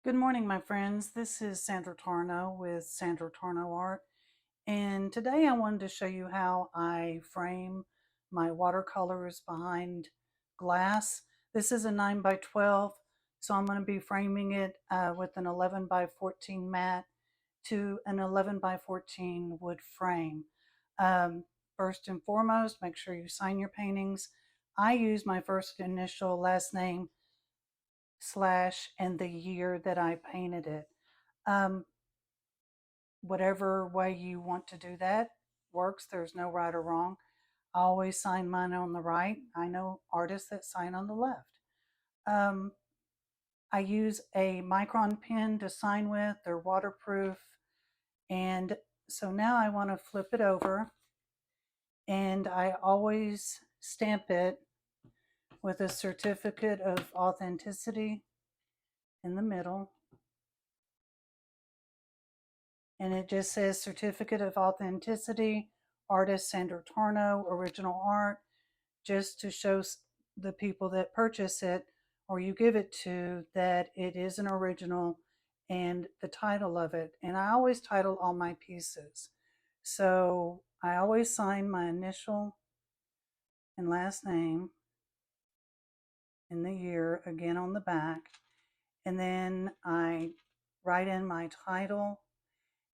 Good morning, my friends. This is Sandra Tarno with Sandra Tarno Art, and today I wanted to show you how I frame my watercolors behind glass. This is a 9 by 12, so I'm going to be framing it with an 11 by 14 mat to an 11 by 14 wood frame. Um, First and foremost, make sure you sign your paintings. I use my first initial last name slash and the year that I painted it. Um, Whatever way you want to do that works. There's no right or wrong. I always sign mine on the right. I know artists that sign on the left. Um, I use a micron pen to sign with. They're waterproof. And so now I want to flip it over, and I always stamp it with a certificate of authenticity in the middle. And it just says Certificate of Authenticity, Artist Sandra Tarno, Original Art, just to show the people that purchase it or you give it to that it is an original and the title of it. And I always title all my pieces. So I always sign my initial and last name and the year again on the back. And then I write in my title.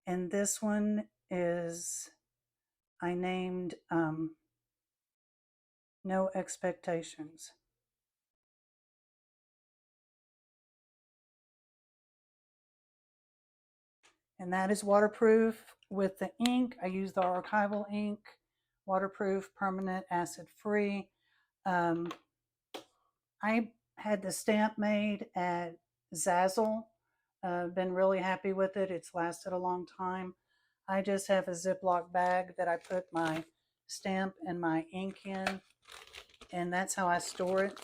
And this one is I named No Expectations. And that is waterproof with the ink. I use the archival ink, waterproof, permanent, acid free. Um, I had the stamp made at Zazzle. Been really happy with it. It's lasted a long time. I just have a Ziploc bag that I put my stamp and my ink in, and that's how I store it,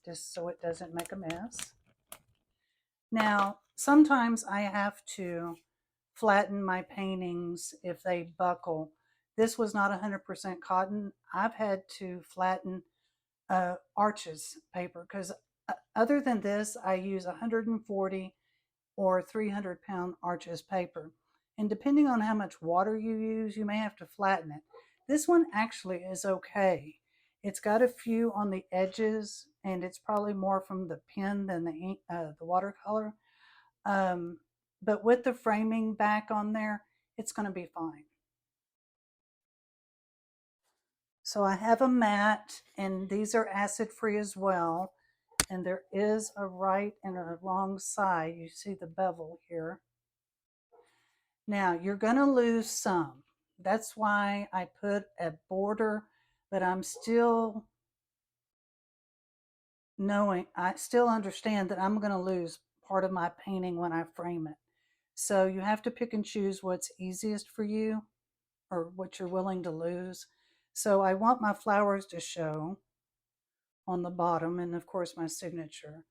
just so it doesn't make a mess. Now, sometimes I have to flatten my paintings if they buckle. This was not 100% cotton. I've had to flatten Arches paper because other than this, I use 140 or 300-pound Arches paper. And depending on how much water you use, you may have to flatten it. This one actually is okay. It's got a few on the edges, and it's probably more from the pen than the ink, the watercolor. Um, but with the framing back on there, it's going to be fine. So I have a mat, and these are acid free as well. And there is a right and a wrong side. You see the bevel here. Now you're going to lose some. That's why I put a border, but I'm still I still understand that I'm going to lose part of my painting when I frame it. So you have to pick and choose what's easiest for you or what you're willing to lose. So I want my flowers to show on the bottom, and of course my signature.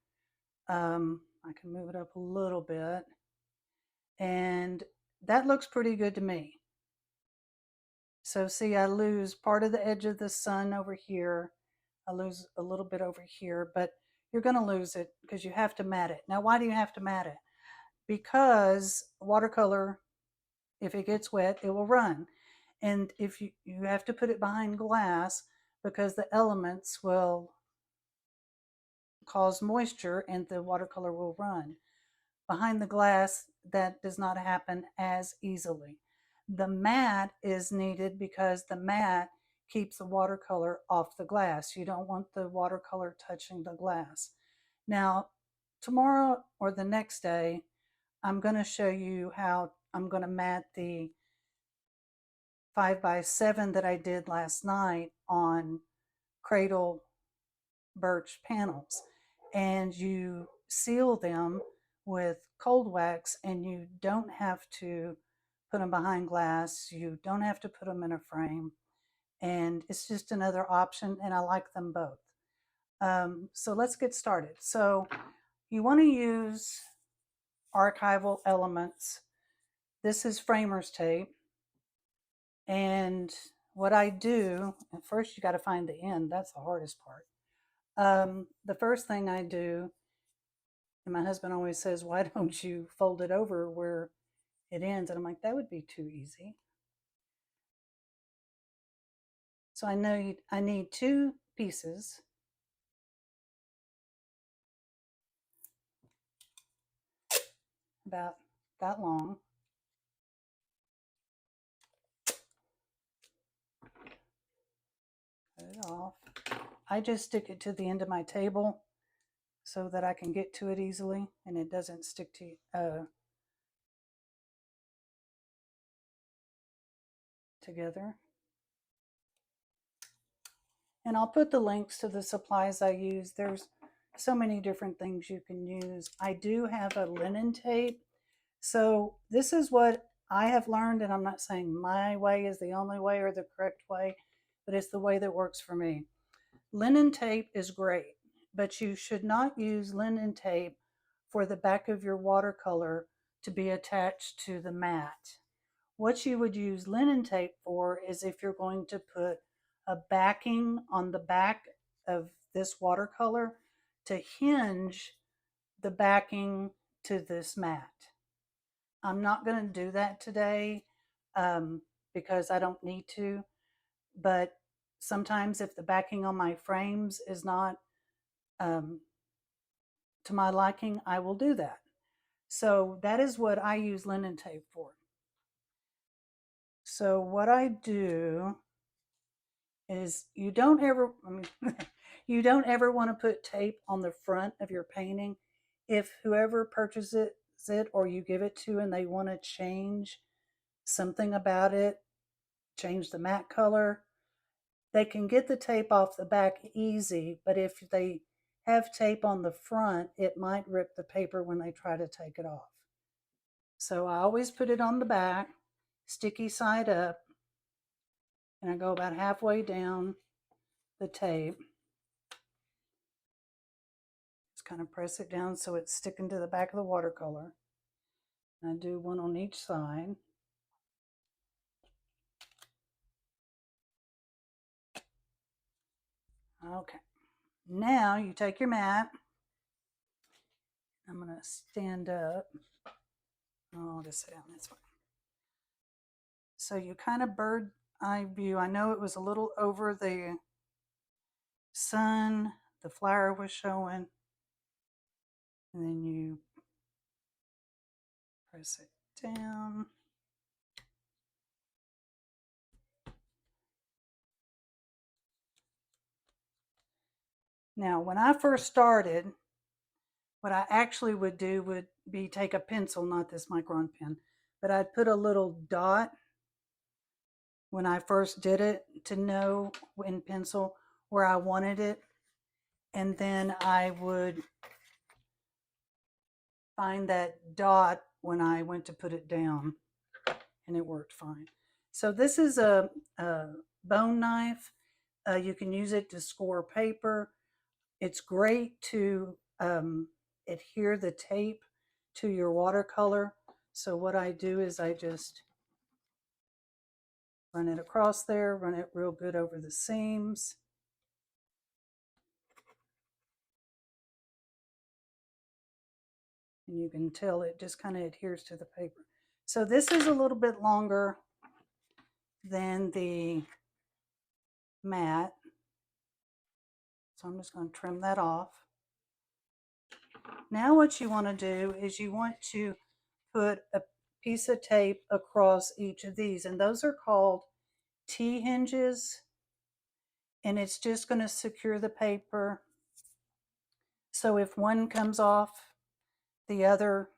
I can move it up a little bit, and that looks pretty good to me. So see, I lose part of the edge of the sun over here. I lose a little bit over here, but you're going to lose it because you have to mat it. Now, why do you have to mat it? Because watercolor, if it gets wet, it will run. And if you have to put it behind glass because the elements will cause moisture and the watercolor will run. Behind the glass, that does not happen as easily. The mat is needed because the mat keeps the watercolor off the glass. You don't want the watercolor touching the glass. Now, tomorrow or the next day, I'm going to show you how I'm going to mat the 5x7 that I did last night on cradle birch panels. And you seal them with cold wax, and you don't have to put them behind glass. You don't have to put them in a frame. And it's just another option, and I like them both. So let's get started. So you want to use archival elements. This is framer's tape. And what I do, and first you got to find the end. That's the hardest part. The first thing I do And my husband always says, why don't you fold it over where it ends? And I'm like, that would be too easy. So I know I need 2 pieces. About that long. Cut it off. I just stick it to the end of my table so that I can get to it easily and it doesn't stick to together. And I'll put the links to the supplies I use. There's so many different things you can use. I do have a linen tape. So this is what I have learned, and I'm not saying my way is the only way or the correct way, but it's the way that works for me. Linen tape is great, but you should not use linen tape for the back of your watercolor to be attached to the mat. What you would use linen tape for is if you're going to put a backing on the back of this watercolor to hinge the backing to this mat. I'm not going to do that today because I don't need to, but sometimes if the backing on my frames is not um, to my liking, I will do that. So that is what I use linen tape for. So what I do is you don't ever, you don't ever want to put tape on the front of your painting. If whoever purchases it or you give it to and they want to change something about it, change the matte color, they can get the tape off the back easy, but if they have tape on the front, it might rip the paper when they try to take it off. So I always put it on the back, sticky side up, and I go about halfway down the tape. Just kind of press it down so it's sticking to the back of the watercolor. And I do one on each side. Okay. Now you take your mat. I'm going to stand up. Oh, I'll just sit down. That's fine. So you kind of bird eye view. I know it was a little over the sun. The flower was showing. And then you press it down. Now, when I first started, what I actually would do would be take a pencil, not this micron pen, but I'd put a little dot when I first did it to know in pencil where I wanted it. And then I would find that dot when I went to put it down, and it worked fine. So this is a bone knife. You can use it to score paper. It's great to adhere the tape to your watercolor. So what I do is I just run it across there, run it real good over the seams. And you can tell it just kind of adheres to the paper. So this is a little bit longer than the mat. So I'm just going to trim that off. Now what you want to do is you want to put a piece of tape across each of these, and those are called T-hinges, and it's just going to secure the paper. So if one comes off, the other,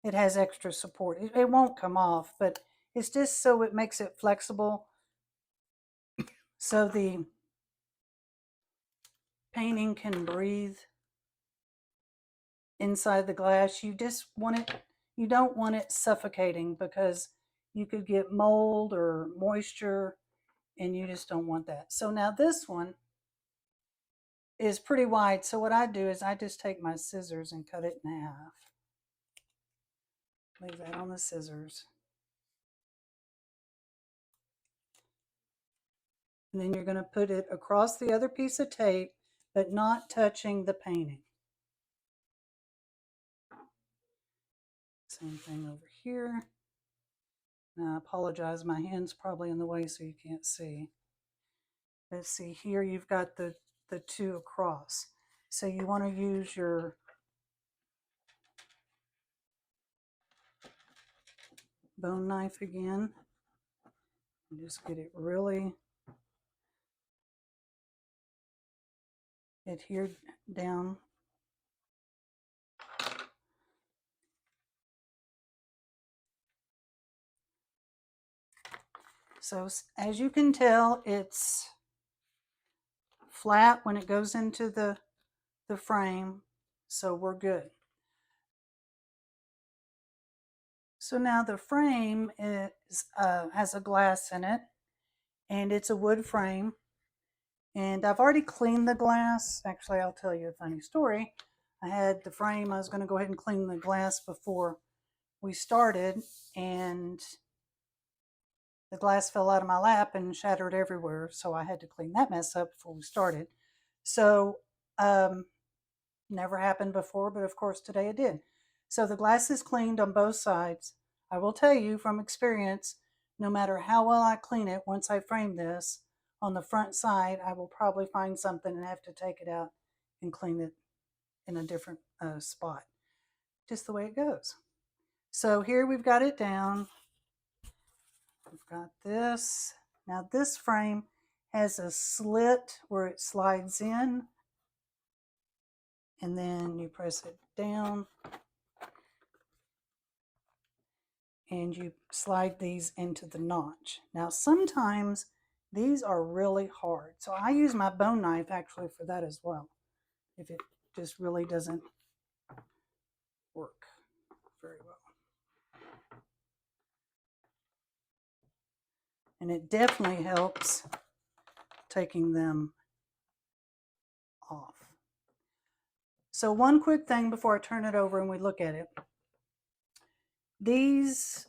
it has extra support. It won't come off, but it's just so it makes it flexible so the painting can breathe inside the glass. You just want it, you don't want it suffocating because you could get mold or moisture and you just don't want that. So now this one is pretty wide. So what I do is I just take my scissors and cut it in half. Leave that on the scissors. And then you're going to put it across the other piece of tape, but not touching the painting. Same thing over here. Now I apologize, my hand's probably in the way so you can't see. But see here you've got the two across. So you want to use your bone knife again and just get it really adhered down. So as you can tell, it's flat when it goes into the frame, so we're good. So now the frame is has a glass in it, and it's a wood frame. And I've already cleaned the glass. Actually, I'll tell you a funny story. I had the frame, I was going to go ahead and clean the glass before we started, and the glass fell out of my lap and shattered everywhere. So I had to clean that mess up before we started. So, never happened before, but of course today it did. So the glass is cleaned on both sides. I will tell you from experience, no matter how well I clean it, once I frame this, on the front side, I will probably find something and have to take it out and clean it in a different spot. Just the way it goes. So here we've got it down. We've got this. Now this frame has a slit where it slides in, and then you press it down and you slide these into the notch. Now sometimes these are really hard, so I use my bone knife actually for that as well, if it just really doesn't work very well. And it definitely helps taking them off. So one quick thing before I turn it over and we look at it. These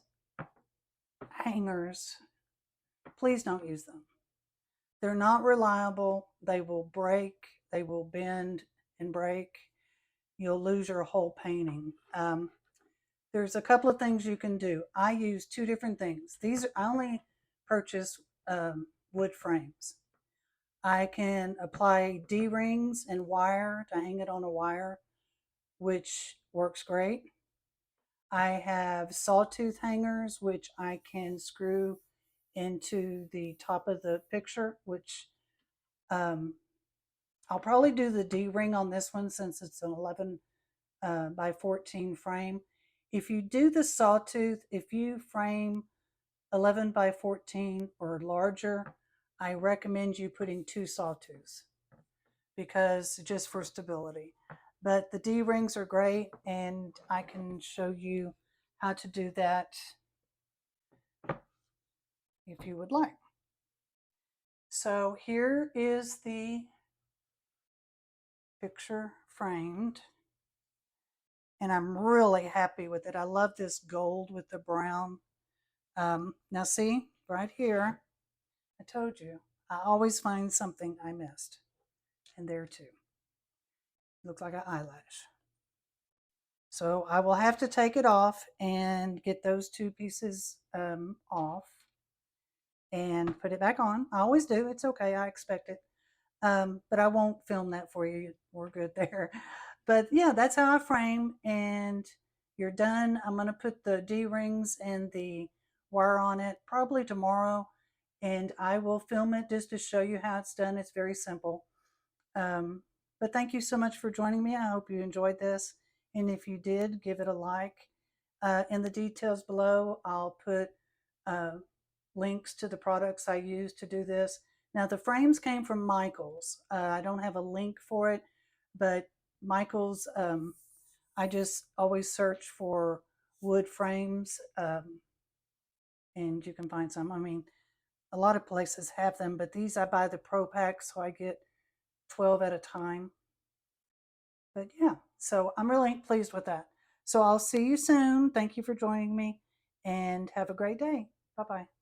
hangers, please don't use them. They're not reliable. They will break. They will bend and break. You'll lose your whole painting. There's a couple of things you can do. I use two different things. I only purchase wood frames. I can apply D-rings and wire to hang it on a wire, which works great. I have sawtooth hangers, which I can screw into the top of the picture, which I'll probably do the D-ring on this one since it's an 11 by 14 frame. If you do the sawtooth, if you frame 11 by 14 or larger, I recommend you putting 2 sawtooths because just for stability. But the D-rings are great, and I can show you how to do that if you would like. So here is the picture framed, and I'm really happy with it. I love this gold with the brown. Now see, right here, I told you, I always find something I missed. And there too. Looks like an eyelash. So I will have to take it off and get those 2 pieces off and put it back on. I always do. It's okay. I expect it. But I won't film that for you. We're good there. But yeah, that's how I frame, and you're done. I'm going to put the D-rings and the wire on it probably tomorrow, and I will film it just to show you how it's done. It's very simple. But thank you so much for joining me. I hope you enjoyed this. And if you did, give it a like. In the details below, I'll put links to the products I use to do this. Now, the frames came from Michaels. I don't have a link for it, but Michaels, I just always search for wood frames, and you can find some. I mean, a lot of places have them, but these I buy the Pro Pack, so I get 12 at a time. But yeah, so I'm really pleased with that. So I'll see you soon. Thank you for joining me, and have a great day. Bye-bye.